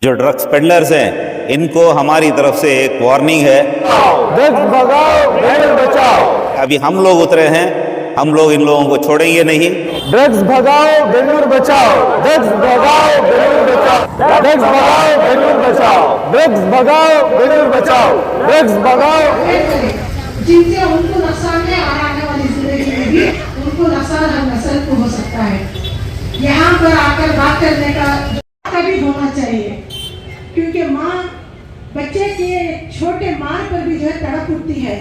जो drugs peddlers हैं इनको हमारी तरफ से एक वार्निंग है। ड्रग्स भगाओ, बेंगलुरु बचाओ। अभी हम लोग उतरे हैं, हम लोग इन लोगों को छोड़ेंगे नहीं। ड्रग्स भगाओ, बेंगलुरु बचाओ। ड्रग्स भगाओ, बेंगलुरु बचाओ। ड्रग्स भगाओ, बेंगलुरु बचाओ। ड्रग्स भगाओ, बेंगलुरु बचाओ। ड्रग्स भगाओ। जिनसे उनको नुकसान है और आने वाली जिंदगी में भी उनको नुकसान हर नस्ल को हो सकता है। यहाँ पर आकर बात करने का कभी होना चाहिए, क्योंकि माँ बच्चे के छोटे मार पर भी जो है तड़प उठती है।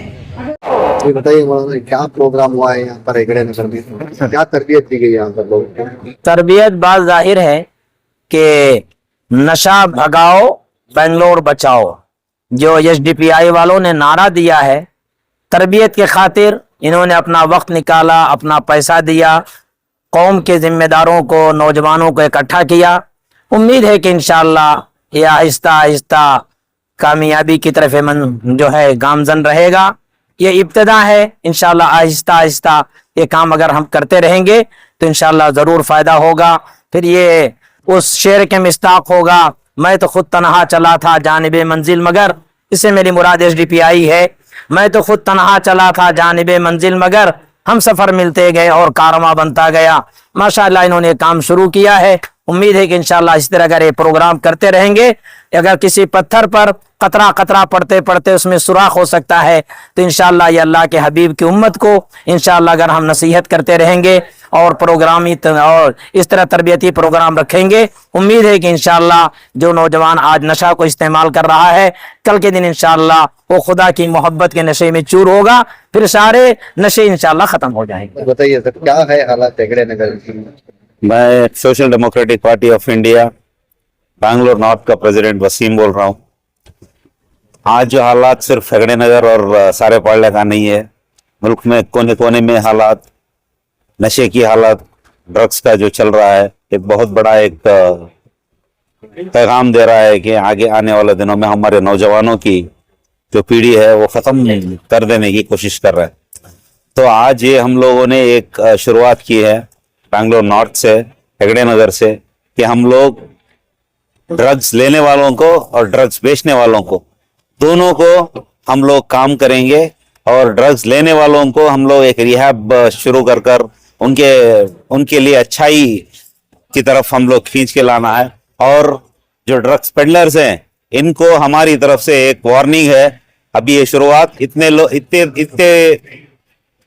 ये बताइए मौलाना, क्या प्रोग्राम हुआ है यहाँ पर हेगड़े नगर में? क्या तरबियत दी गई यहाँ पर लोगों को? तरबियत बात जाहिर है कि नशा भगाओ बेंगलोर बचाओ जो एसडीपीआई वालों ने नारा दिया है, तरबियत के खातिर इन्होंने अपना वक्त निकाला, अपना पैसा दिया, कौम के जिम्मेदारों को, नौजवानों को इकट्ठा किया। उम्मीद है कि इंशाअल्लाह ये आहिस्ता आहिस्ता कामयाबी की तरफ जो है गामजन रहेगा। ये इब्तिदा है, इंशाअल्लाह आहिस्ता आहिस्ता ये काम अगर हम करते रहेंगे तो इंशाअल्लाह जरूर फायदा होगा। फिर ये उस शेर के मिस्ताक होगा, मैं तो खुद तनहा चला था जानिबे मंजिल मगर, इससे मेरी मुराद एसडीपीआई है। मैं तो खुद तनहा चला था जानिबे मंजिल मगर, हम सफर मिलते गए और कारवां बनता गया। माशाअल्लाह इन्होंने काम शुरू किया है। उम्मीद है कि इंशाअल्लाह इस तरह अगर ये प्रोग्राम करते रहेंगे, अगर किसी पत्थर पर कतरा कतरा पड़ते पड़ते उसमें सुराख हो सकता है, तो इंशाअल्लाह ये अल्लाह के हबीब की उम्मत को इंशाअल्लाह अगर हम नसीहत करते रहेंगे और और इस तरह तरबियती प्रोग्राम रखेंगे, उम्मीद है कि इंशाअल्लाह जो नौजवान आज नशा को इस्तेमाल कर रहा है, कल के दिन इंशाअल्लाह वो खुदा की मोहब्बत के नशे में चूर होगा, फिर सारे नशे इंशाअल्लाह खत्म हो जाएंगे। बताइए सर, क्या है हालात हेगड़े नगर की? मैं social Democratic Party of India Bangalore north का प्रेसिडेंट वसीम बोल रहा हूँ। आज जो हालात सिर्फ हेगड़े नगर और सारे पार्ले का नहीं है, मुल्क में कोने कोने में हालात, नशे की हालत, ड्रग्स का जो चल रहा है, एक बहुत बड़ा एक पैगाम दे रहा है कि आगे आने वाले दिनों में हमारे नौजवानों की जो पीढ़ी है वो खत्म कर देने की कोशिश कर रहा है। तो आज ये हम लोगों ने एक शुरुआत की है बैंगलोर नॉर्थ से, हेगड़े नगर से, कि हम लोग ड्रग्स लेने वालों को और ड्रग्स बेचने वालों को, दोनों को हम लोग काम करेंगे और ड्रग्स लेने वालों को हम लोग एक रिहैब शुरू कर उनके लिए अच्छाई की तरफ हम लोग खींच के लाना है। और जो ड्रग्स पेडलर्स हैं इनको हमारी तरफ से एक वार्निंग है। अभी ये शुरुआत इतने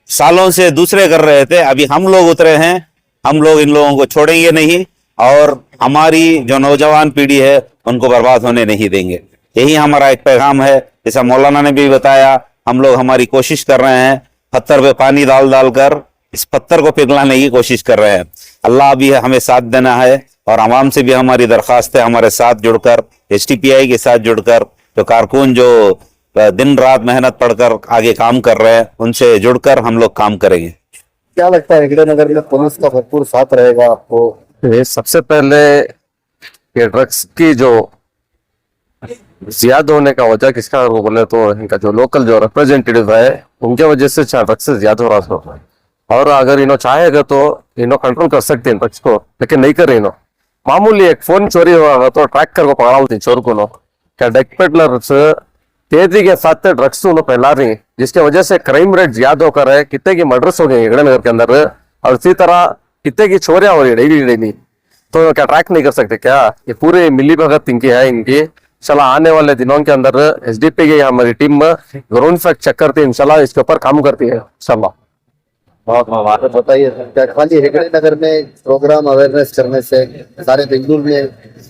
सालों से दूसरे कर रहे थे, अभी हम लोग उतरे हैं, हम लोग इन लोगों को छोड़ेंगे नहीं और हमारी जो नौजवान पीढ़ी है उनको बर्बाद होने नहीं देंगे। यही हमारा एक पैगाम है। जैसा मौलाना ने भी बताया, हम लोग हमारी कोशिश कर रहे हैं, पत्थर पे पानी डाल कर इस पत्थर को पिघलाने की कोशिश कर रहे हैं। अल्लाह भी हमें साथ देना है और आवाम से भी हमारी दरख्वास्त है, हमारे साथ जुड़कर, एसडीपीआई के साथ जुड़कर, जो कारकुन जो दिन रात मेहनत पढ़कर आगे काम कर रहे हैं, उनसे जुड़कर हम लोग काम करेंगे। क्या लगता है हेगड़े नगर में पुलिस का भरपूर साथ रहेगा आपको? ये सबसे पहले ये ड्रग्स की जो ज्यादा होने का वजह किसका वो बोले तो इनका जो लोकल जो रिप्रेजेंटेटिव है उनके वजह से ड्रग्स से ज्यादा हो रहा था। और अगर इन्हों चाहेगा तो इन्हों कंट्रोल कर सकते हैं ड्रग्स को, लेकिन नहीं कर रहे इन्हों। मामूली एक फोन चोरी हुआ तो ट्रैक कर को पकड़ा होती चोर को। क्या ड्रग पेडलर्स तेजी के साथ ड्रग्स फैला रही, जिसकी वजह से क्राइम रेट ज्यादा होकर है। कितने की मर्डर्स हो गए हेगड़े नगर के अंदर, और इसी तरह कितने की चोरियां हो रही है डेली। तो क्या ट्रैक नहीं कर सकते क्या? ये पूरे मिली भगत इनकी है इनकी। इंशाल्लाह आने वाले दिनों के अंदर एसडीपी की हमारी टीम ग्राउंड फैक्ट चेक करती है, इंशाल्लाह इसके ऊपर काम करती है इंशाल्लाह। बहुत बताइए क्या खाली हेगड़े नगर में प्रोग्राम अवेयरनेस करने से सारे बेंगलुरु में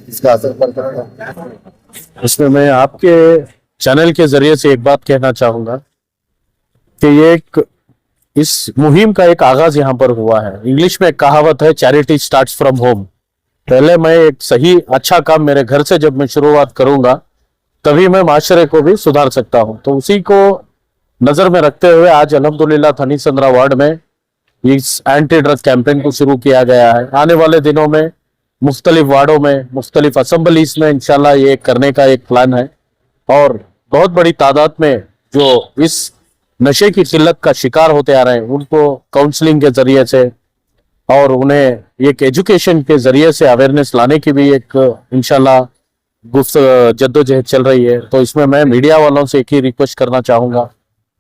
इसका असर पड़ता है? इसमें मैं आपके चैनल के जरिए से एक बात कहना चाहूंगा कि ये इस मुहिम का एक आगाज यहाँ पर हुआ है। इंग्लिश में एक कहावत है, चैरिटी स्टार्ट्स फ्रॉम होम। पहले मैं एक सही अच्छा काम मेरे घर से जब मैं शुरुआत करूंगा तभी मैं माशरे को भी सुधार सकता हूं। तो उसी को नजर में रखते हुए आज अल्हम्दुलिल्लाह थनी संद्रा वार्ड में इस एंटी ड्रग कैंपेन को शुरू किया गया है। आने वाले दिनों में मुख्तलिफ वार्डों में, मुख्तलिफ असम्बलीज में इंशाल्लाह ये करने का एक प्लान है। और बहुत बड़ी तादाद में जो इस नशे की किल्लत का शिकार होते आ रहे हैं उनको काउंसलिंग के जरिए से और उन्हें एक एजुकेशन के जरिए से अवेयरनेस लाने की भी एक इंशाल्लाह जद्दोजहद चल रही है, तो इसमें मैं मीडिया वालों से एक ही रिक्वेस्ट करना चाहूंगा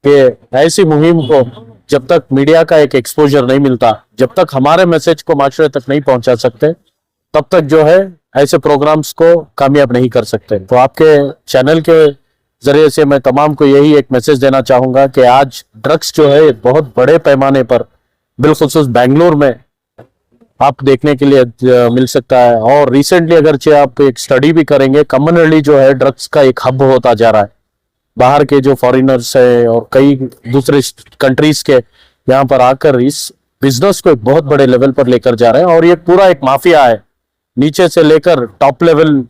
कि ऐसी मुहिम को जब तक मीडिया का एक एक्सपोजर नहीं मिलता, जब तक हमारे मैसेज को माशरे तक नहीं पहुंचा सकते, तब तक जो है ऐसे प्रोग्राम्स को कामयाब नहीं कर सकते। तो आपके चैनल के जरिए से मैं तमाम को यही एक मैसेज देना चाहूंगा कि आज ड्रग्स जो है बहुत बड़े पैमाने पर बिलखुसूस बेंगलोर में आप देखने के लिए मिल सकता है। और रिसेंटली अगरचे आप एक स्टडी भी करेंगे, कम्युनली जो है ड्रग्स का एक हब होता जा रहा है। बाहर के जो फॉरेनर्स है और कई दूसरे कंट्रीज के यहाँ पर आकर इस बिजनेस को एक बहुत बड़े लेवल पर लेकर जा रहे हैं, और ये पूरा एक माफिया है, नीचे से लेकर टॉप लेवल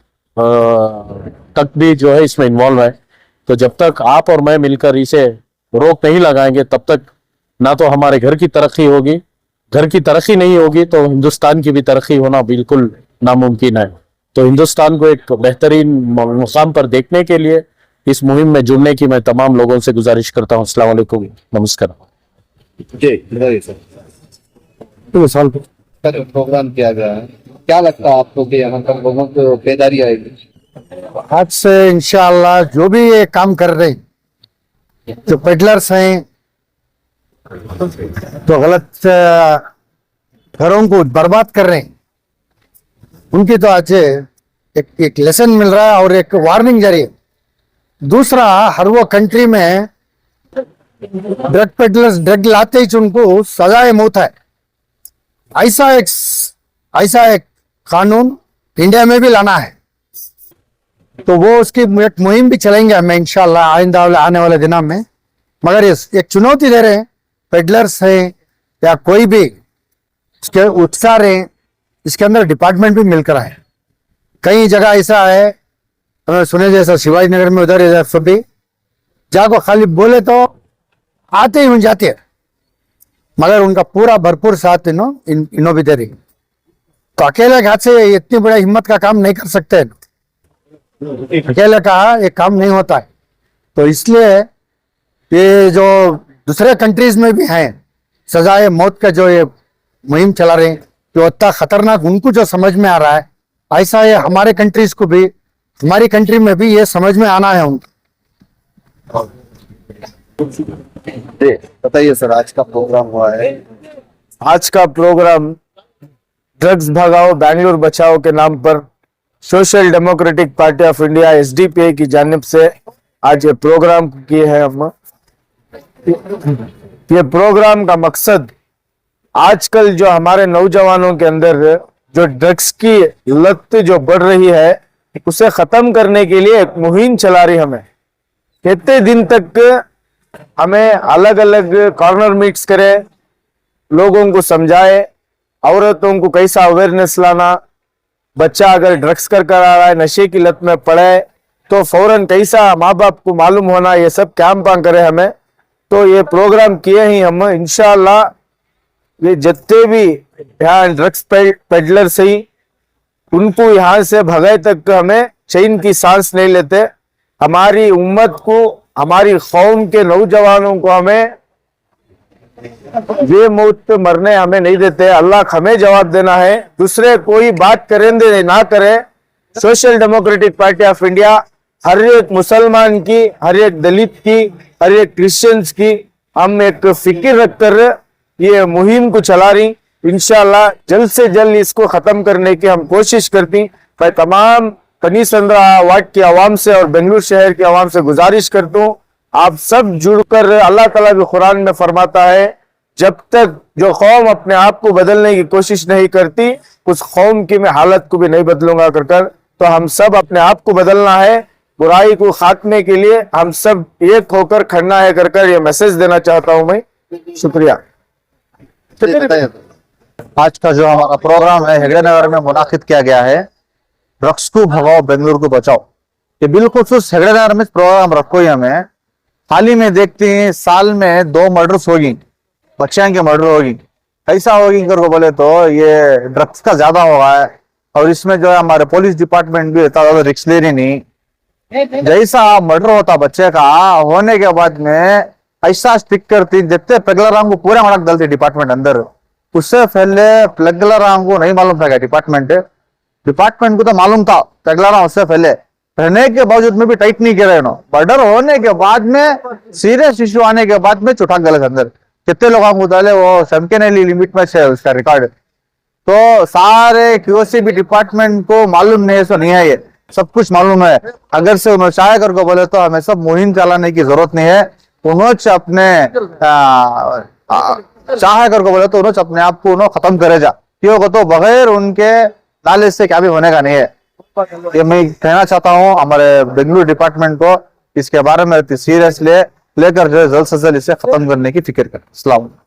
तक भी जो है इसमें इन्वॉल्व है। तो जब तक आप और मैं मिलकर इसे रोक नहीं लगाएंगे, तब तक ना तो हमारे घर की तरक्की होगी, घर की तरक्की नहीं होगी तो हिंदुस्तान की भी तरक्की होना बिल्कुल नामुमकिन है। तो हिंदुस्तान को एक बेहतरीन मुकाम पर देखने के लिए इस मुहिम में जुड़ने की मैं तमाम लोगों से गुजारिश करता हूँ। अस्सलाम वालेकुम, नमस्कार। तो साल प्रोग्राम किया गया है, क्या लगता है आपको कि यहाँ पर लोगों को बेदारी आएगी? आज से इंशाअल्लाह जो भी ये काम कर रहे हैं, जो पेडलर्स हैं, तो गलत घरों को बर्बाद कर रहे हैं, उनकी तो आज एक लेसन मिल रहा है और एक वार्निंग जारी है। दूसरा, हर वो कंट्री में ड्रग पेडलर्स ड्रग लाते ही उनको सजाए मौत है। ऐसा एक कानून इंडिया में भी लाना है, तो वो उसकी एक मुहिम भी चलेंगे हमें इंशाल्लाह आइंदा आने वाले दिनों में। मगर एक चुनौती दे रहे हैं, पेडलर्स हैं या कोई भी इसके उत्साह रहे, इसके अंदर डिपार्टमेंट भी मिलकर आए। कई जगह ऐसा है, हमें सुने जैसा शिवाजी नगर में उधर सभी जाको खाली बोले तो आते ही जाते हैं, मगर उनका पूरा भरपूर साथ इनो भी दे रही। तो अकेले हाथ से इतनी बड़ी हिम्मत का काम नहीं कर सकते, अकेले का एक काम नहीं होता है। तो इसलिए ये जो दूसरे कंट्रीज में भी हैं सजाए मौत का जो ये मुहिम चला रहे हैं, जो इतना खतरनाक उनको जो समझ में आ रहा है, ऐसा ये हमारे कंट्रीज को भी, हमारी कंट्री में भी ये समझ में आना है उनको। बताइए सर, आज का प्रोग्राम हुआ है, आज का प्रोग्राम ड्रग्स भगाओ बेंगलुरु बचाओ के नाम पर social Democratic Party of India SDPI की जानिब से आज ये प्रोग्राम किए हैं हम। ये प्रोग्राम का मकसद आजकल जो हमारे नौजवानों के अंदर जो ड्रग्स की लत जो बढ़ रही है, उसे खत्म करने के लिए एक मुहिम चला रही हमें। कितने दिन तक हमें अलग अलग कॉर्नर मीट्स करे, लोगों को समझाए, औरतों को कैसा अवेयरनेस लाना, बच्चा अगर ड्रग्स कर आ रहा है, नशे की लत में पड़े तो फौरन कैसा माँ बाप को मालूम होना, ये सब कैंप करे हमें। तो ये प्रोग्राम किए ही हम इंशाअल्लाह, ये जितने भी यहाँ ड्रग्स पेडलर सही उनको यहाँ से भगाए तक हमें चैन की सांस नहीं लेते। हमारी उम्मत को, हमारी कौम के नौजवानों को हमें ये मौत मरने हमें नहीं देते। अल्लाह हमें जवाब देना है, दूसरे कोई बात करेंगे ना करे। Social Democratic Party of India हर एक मुसलमान की, हर एक दलित की, हर एक क्रिश्चियंस की हम एक फिक्र रखकर ये मुहिम को चला रही। इंशाल्लाह जल्द से जल्द इसको खत्म करने की हम कोशिश करती। मैं तमाम पनीसंद्रा वार्ड के आवाम से और बेंगलुरु शहर के आवाम से गुजारिश करता हूँ, आप सब जुड़कर, अल्लाह ताला भी कुरान में फरमाता है, जब तक जो कौम अपने आप को बदलने की कोशिश नहीं करती, उस कौम की मैं हालत को भी नहीं बदलूंगा कर। तो हम सब अपने आप को बदलना है, बुराई को खात्मे के लिए हम सब एक होकर खड़ना है कर ये मैसेज देना चाहता हूं मैं। शुक्रिया। आज का जो हमारा प्रोग्राम है हेगड़े नगर में मुनाकिद किया गया है, ड्रग्स को भगाओ बेंगलुरु को बचाओ। ये बिल्कुल हेगड़े नगर में प्रोग्राम रखो ही हमें। हाल ही में देखते हैं साल में 2 मर्डर्स होगी, बच्चियां की मर्डर होगी। ऐसा होगी कर को बोले तो ये ड्रग्स का ज्यादा हो रहा है, और इसमें जो है हमारे पुलिस डिपार्टमेंट भी इतना ज्यादा रिस्क ले रही नहीं। जैसा मर्डर होता बच्चे का होने के बाद में ऐसा स्टिक करती, जितने पेगलर को पूरे मड़क डलती डिपार्टमेंट अंदर, उससे पहले पेगलर को नहीं मालूम था डिपार्टमेंट डिपार्टमेंट को तो मालूम था, टगला रहा उससे पहले, रहने के बावजूद में भी टाइट नहीं करे ना। मर्डर होने के बाद में, सीरियस इश्यू आने के बाद में चुटा गलत अंदर कितने लोगों को डाले, वो सबके नहीं लिमिट में से उसका रिकॉर्ड। तो सारे क्यूसीबी डिपार्टमेंट को मालूम नहीं है, सो नहीं है, ये सब कुछ मालूम है। अगर से उन्होंने चाहे करके बोले तो हमें सब मुहिम चलाने की जरूरत नहीं है। उन्होंने अपने चाहे करके बोले तो उन्होंने अपने आप को उन्होंने खत्म करे जा, क्यों तो बगैर उनके नाले से क्या भी होने का नहीं है। ये मैं कहना चाहता हूँ हमारे बेंगलुरु डिपार्टमेंट को, इसके बारे में सीरियस लेकर जो है जल्द से जल्द इसे खत्म करने की फिक्र करें। अस्सलाम वालेकुम।